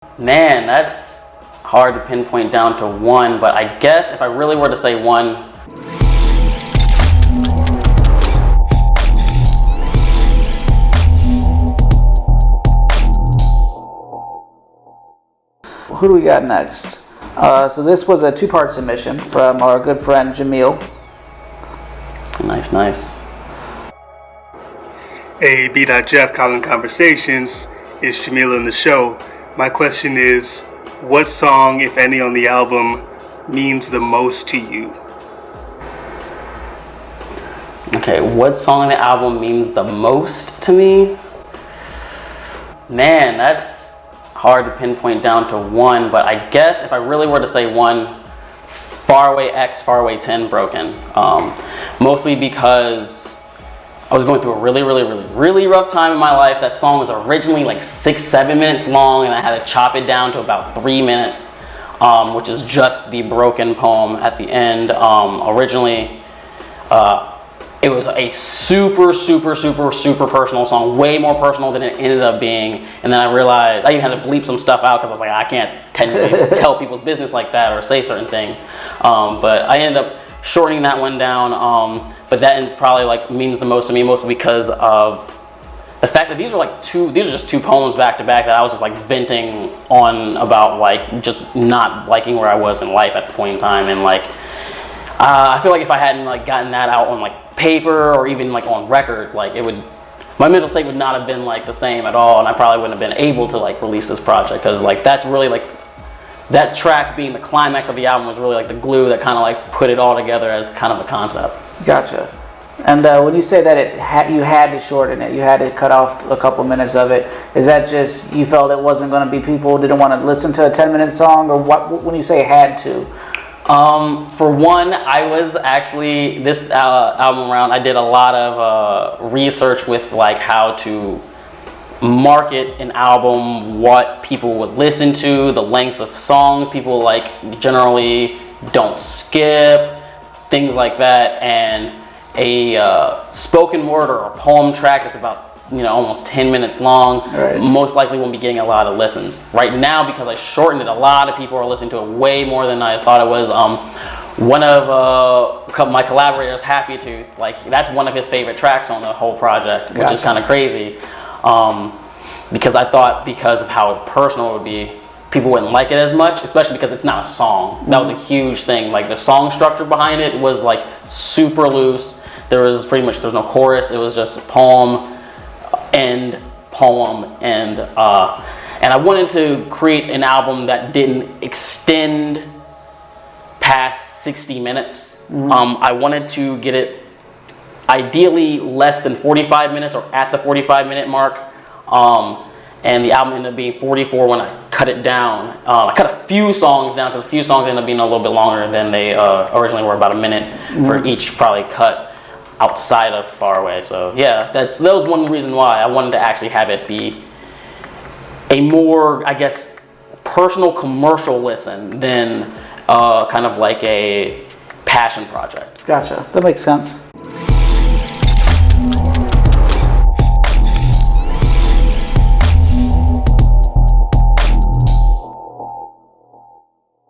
Man, that's hard to pinpoint down to one, but I guess if I really were to say one, who do we got next? So this was a two-part submission from our good friend Jamil. Nice. Hey, Bdot Jeff, Colin Conversations. It's Jamil the Show. My question is, what song, if any, on the album means the most to you? Okay, what song on the album means the most to me? Man, that's hard to pinpoint down to one, but I guess if I really were to say one, Faraway X, Faraway 10, Broken. Mostly because I was going through a really rough time in my life. That song was originally like 6-7 minutes long, and I had to chop it down to about 3 minutes, which is just the broken poem at the end. Originally, it was a super personal song, way more personal than it ended up being. And then I realized I even had to bleep some stuff out because I was like, I can't technically tell people's business like that or say certain things. But I ended up shortening that one down. But that probably like means the most to me, mostly because of the fact that these are just two poems back to back that I was just like venting on about like just not liking where I was in life at the point in time. And like I feel like if I hadn't like gotten that out on like paper or even like on record, like my mental state would not have been like the same at all, and I probably wouldn't have been able to like release this project, because like that's really like that track being the climax of the album was really like the glue that kind of like put it all together as kind of a concept. Gotcha. And when you say that you had to shorten it, you had to cut off a couple minutes of it, is that just you felt it wasn't going to be, people didn't want to listen to a 10-minute song, or what? When you say had to? For one, I was actually, this album round, I did a lot of research with like how to market an album, what people would listen to, the lengths of songs people like generally don't skip, things like that. And a spoken word or a poem track that's about almost 10 minutes long, right, most likely won't be getting a lot of listens. Right now, because I shortened it, a lot of people are listening to it way more than I thought it was. One of my collaborators, Happy to, like, that's one of his favorite tracks on the whole project, which is kind of crazy. Because I thought because of how personal it would be, people wouldn't like it as much, especially because it's not a song. That was a huge thing. Like the song structure behind it was like super loose. There's no chorus. It was just a poem, end, poem, and I wanted to create an album that didn't extend past 60 minutes. I wanted to get it ideally less than 45 minutes or at the 45-minute mark. And the album ended up being 44 when I cut it down. I cut a few songs down because a few songs ended up being a little bit longer than they originally were, about a minute for each probably cut outside of Faraway. So yeah, that was one reason why I wanted to actually have it be a more, I guess, personal commercial listen than kind of like a passion project. Gotcha. That makes sense.